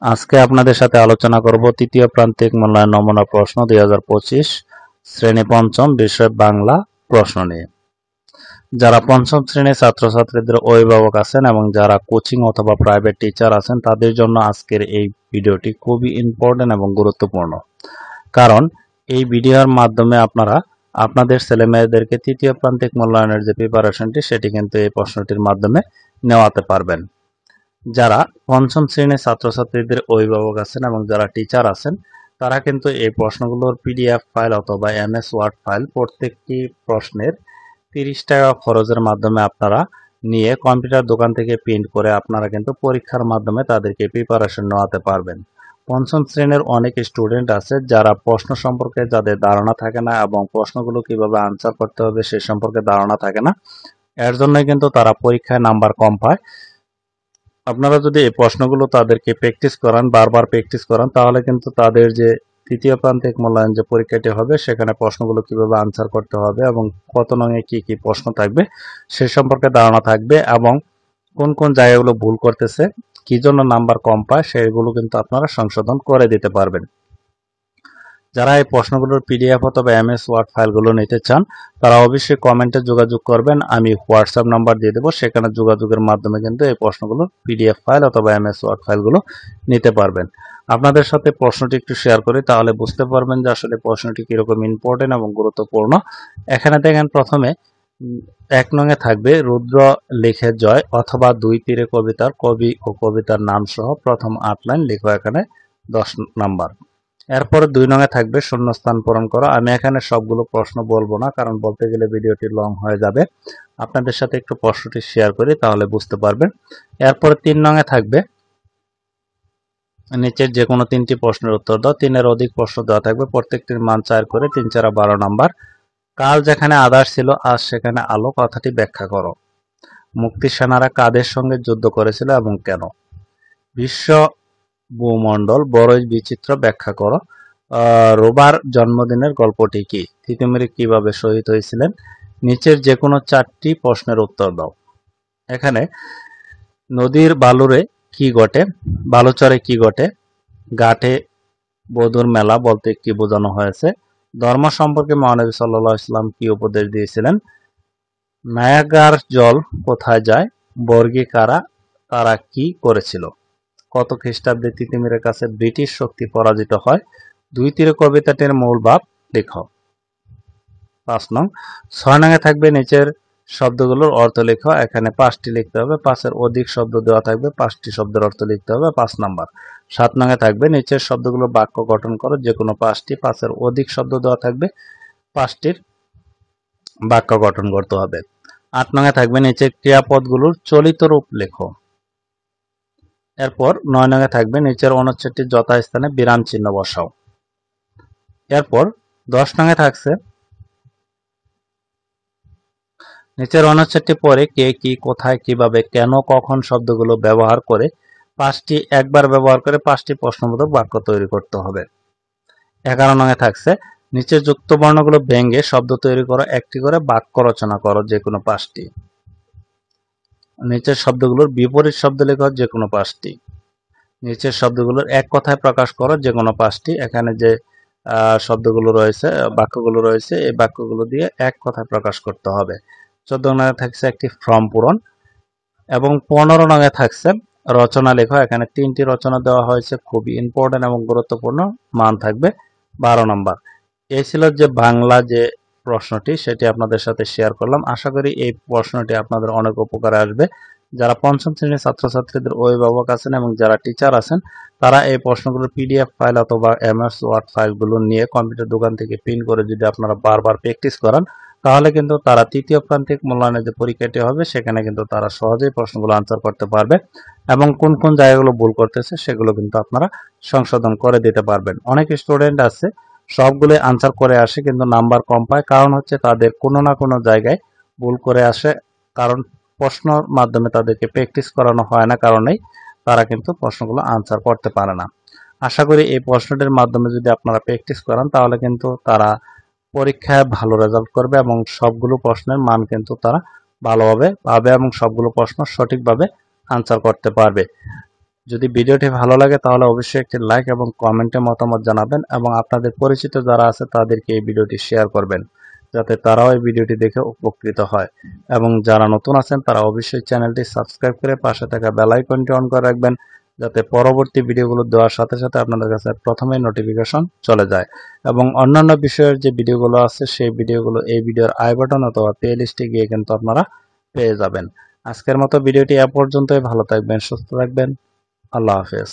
আজকে আপনাদের সাথে আলোচনা করব তৃতীয় প্রান্তিক মূল্যায়ন নমুনা প্রশ্ন 2025 শ্রেণী পঞ্চম বিষয় বাংলা প্রশ্ন নিয়ে। যারা পঞ্চম শ্রেণীর ছাত্রছাত্রীদের অভিভাবক আছেন এবং যারা কোচিং অথবা প্রাইভেট টিচার আছেন তাদের জন্য আজকের এই ভিডিওটি খুবই ইম্পর্টেন্ট এবং গুরুত্বপূর্ণ। কারণ এই ভিডিওর মাধ্যমে আপনারা আপনাদের ছেলেমেয়েদেরকে তৃতীয় প্রান্তিক মূল্যায়নের যে প্রিপারেশনটি সেটি কিন্তু এই প্রশ্নটির মাধ্যমে নেওয়াতে পারবেন। যারা পঞ্চম শ্রেণীর ছাত্রছাত্রীদের অভিভাবক আছেন এবং যারা টিচার আছেন তারা কিন্তু এই প্রশ্নগুলোর পিডিএফ ফাইল অথবা এমএস ওয়ার্ড ফাইল প্রত্যেকটি প্রশ্নের 30 টাকা খরচের মাধ্যমে আপনারা নিয়ে কম্পিউটার দোকান থেকে প্রিন্ট করে আপনারা কিন্তু পরীক্ষার মাধ্যমে তাদেরকে প্রিপারেশন নেওয়াতে পারবেন। পঞ্চম শ্রেণীর অনেক স্টুডেন্ট আছে যারা প্রশ্ন সম্পর্কে যাদের ধারণা থাকে না এবং প্রশ্নগুলো কিভাবে আনসার করতে হবে সে সম্পর্কে ধারণা থাকে না, এর জন্যই কিন্তু তারা পরীক্ষায় নাম্বার কম পায়। আপনারা যদি এই প্রশ্নগুলো তাদেরকে প্র্যাকটিস করান, বারবার প্র্যাকটিস করান, তাহলে কিন্তু তাদের যে তৃতীয় প্রান্তিক মূল্যায়ন যে পরীক্ষাটি হবে সেখানে প্রশ্নগুলো কিভাবে আনসার করতে হবে এবং কত নঙে কি কি প্রশ্ন থাকবে সে সম্পর্কে ধারণা থাকবে এবং কোন কোন জায়গাগুলো ভুল করতেছে, কি জন্য নাম্বার কম পায় সেগুলো কিন্তু আপনারা সংশোধন করে দিতে পারবেন। যারা এই প্রশ্নগুলোর পিডিএফ অথবা এমএস ওয়ার্ড ফাইলগুলো নিতে চান তারা অবশ্যই কমেন্টে যোগাযোগ করবেন, আমি হোয়াটসঅ্যাপ নাম্বার দিয়ে দেবো, সেখানে যোগাযোগের মাধ্যমে কিন্তু এই প্রশ্নগুলোর পিডিএফ ফাইল অথবা এমএস ওয়ার্ড ফাইলগুলো নিতে পারবেন। আপনাদের সাথে প্রশ্নটি একটু শেয়ার করি তাহলে বুঝতে পারবেন যে আসলে প্রশ্নটি কিরকম ইম্পর্টেন্ট এবং গুরুত্বপূর্ণ। এখানে দেখেন প্রথমে 1 নঙে থাকবে রুদ্র লিখে জয় অথবা 2 তীরে কবিতার কবি ও কবিতার নাম সহ প্রথম 8 লাইন লিখো, এখানে 10 নাম্বার। এরপরে 2 নঙে থাকবে শূন্যস্থান পূরণ করো। আমি এখানে সবগুলো প্রশ্ন বলবো না কারণ বলতে গেলে ভিডিওটি লং হয়ে যাবে, আপনাদের সাথে একটু প্রশ্নটি শেয়ার করি তাহলে বুঝতে পারবেন। এরপরে 3 নঙে থাকবে নিচের যে কোনো 3টি প্রশ্নের উত্তর দাও। 3-এর অধিক প্রশ্ন দেওয়া থাকবে, প্রত্যেকটির মান 4 করে, 3 4 12 নাম্বার। কাল যেখানে আধার ছিল আজ সেখানে আলো কথাটি ব্যাখ্যা করো। মুক্তি সেনারা কাদের সঙ্গে যুদ্ধ করেছিল এবং কেন? বিশ্ব ভূমণ্ডল বড়ই বিচিত্র, ব্যাখ্যা করো। রোবার জন্মদিনের গল্পটি কি? তিতুমির কিভাবে শহীদ হয়েছিলেন? নিচের যে কোনো 4টি প্রশ্নের উত্তর দাও। এখানে নদীর বালুরে কি ঘটে? বালুচরে কি ঘটে? ঘাটে বধুর মেলা বলতে কি বোঝানো হয়েছে? ধর্ম সম্পর্কে মহানবী সাল্লাল্লাহু আলাইহি ওয়াসাল্লাম কি উপদেশ দিয়েছিলেন? নায়াগ্রার জল কোথায় যায়? বর্গী কারা, তারা কি করেছিল? কত খ্রিস্টাব্দে তিতুমিরের কাছে ব্রিটিশ শক্তি পরাজিত হয়? 2 তীরে কবিতাটির মূল ভাব লেখো। 5 নং। 6 নঙে থাকবে নিচের শব্দগুলোর অর্থ লেখো, এখানে 5টি লিখতে হবে, 5-এর অধিক শব্দ দেওয়া থাকবে, 5টি শব্দের অর্থ লিখতে হবে, 5 নাম্বার। 7 নঙে থাকবে নিচের শব্দগুলো বাক্য গঠন করো, যে কোনো 5টি, 5-এর অধিক শব্দ দেওয়া থাকবে, 5টির বাক্য গঠন করতে হবে। 8 নঙে থাকবে নিচের ক্রিয়াপদগুলোর চলিত রূপ লেখো। এরপর 9 নঙে থাকবে নিচের অনুচ্ছেদটির যথাস্থানে বিরাম চিহ্ন বসাও। এরপর 10 নঙে থাকছে নিচের অনুচ্ছেদটি পরে কে, কি, কোথায়, কিভাবে, কেন, কখন শব্দগুলো ব্যবহার করে 5টি একবার ব্যবহার করে 5টি প্রশ্নবোধক বাক্য তৈরি করতে হবে। 11 নঙে থাকছে নিচের যুক্ত বর্ণগুলো ভেঙে শব্দ তৈরি করো, একটি করে বাক্য রচনা করো, যে কোনো 5টি। নিচের শব্দগুলোর বিপরীত শব্দ লেখো, যে কোনো 5টি। নিচের শব্দগুলোর এক কথায় প্রকাশ করো, যে কোনো 5টি। এখানে যে শব্দগুলো রয়েছে, বাক্যগুলো রয়েছে, এই বাক্যগুলো দিয়ে এক কথায় প্রকাশ করতে হবে। 14 নঙে থাকছে একটি ফর্ম পূরণ এবং 15 নঙে থাকছে রচনা লেখো। এখানে 3টি রচনা দেওয়া হয়েছে, খুবই ইম্পর্টেন্ট এবং গুরুত্বপূর্ণ, মান থাকবে 12 নাম্বার। এই ছিল যে বাংলা যে প্রশ্নটি, সেটি আপনাদের সাথে শেয়ার করলাম। আশা করি এই প্রশ্নটি আপনাদের অনেক উপকারে আসবে। যারা পঞ্চম শ্রেণীর ছাত্রছাত্রীদের অভিভাবক আছেন এবং যারা টিচার আছেন তারা এই প্রশ্নগুলোর পিডিএফ ফাইল অথবা এমএস ওয়ার্ড ফাইলগুলো নিয়ে কম্পিউটার দোকান থেকে প্রিন্ট করে যদি আপনারা বারবার প্র্যাকটিস করান তাহলে কিন্তু তারা তৃতীয় প্রান্তিক মূল্যায়নের যে পরীক্ষাটি হবে সেখানে কিন্তু তারা সহজেই প্রশ্নগুলো আনসার করতে পারবে এবং কোন কোন জায়গাগুলো ভুল করতেছে সেগুলো কিন্তু আপনারা সংশোধন করে দিতে পারবেন। অনেক স্টুডেন্ট আছে সবগুলো আনসার করে আসে কিন্তু নাম্বার কম পায়, কারণ হচ্ছে তাদের কোনো না কোনো জায়গায় ভুল করে আসে, কারণ প্রশ্নর মাধ্যমে তাদেরকে প্র্যাকটিস করানো হয় না, কারণেই তারা কিন্তু প্রশ্নগুলো আনসার করতে পারে না। আশা করি এই প্রশ্নটির মাধ্যমে যদি আপনারা প্র্যাকটিস করান তাহলে কিন্তু তারা পরীক্ষায় ভালো রেজাল্ট করবে এবং সবগুলো প্রশ্নের মান কিন্তু তারা ভালোভাবে পাবে এবং সবগুলো প্রশ্ন সঠিকভাবে আনসার করতে পারবে। যদি ভিডিওটি ভালো লাগে তাহলে অবশ্যই একটি লাইক এবং কমেন্টে মতামত জানাবেন এবং আপনাদের পরিচিত যারা আছে তাদেরকে এই ভিডিওটি শেয়ার করবেন যাতে তারাও এই ভিডিওটি দেখে উপকৃত হয় এবং যারা নতুন আছেন তারা অবশ্যই চ্যানেলটি সাবস্ক্রাইব করে পাশে থাকা বেল আইকনটি অন করে রাখবেন যাতে পরবর্তী ভিডিওগুলো দেওয়ার সাথে সাথে আপনাদের কাছে প্রথমেই নোটিফিকেশন চলে যায় এবং অন্যান্য বিষয়ের যে ভিডিওগুলো আছে সেই ভিডিওগুলো এই ভিডিওর আই বাটন অথবা প্লে লিস্টে গিয়ে কিন্তু আপনারা পেয়ে যাবেন। আজকের মতো ভিডিওটি এ পর্যন্তই। ভালো থাকবেন, সুস্থ থাকবেন। আল্লাহ হাফেজ।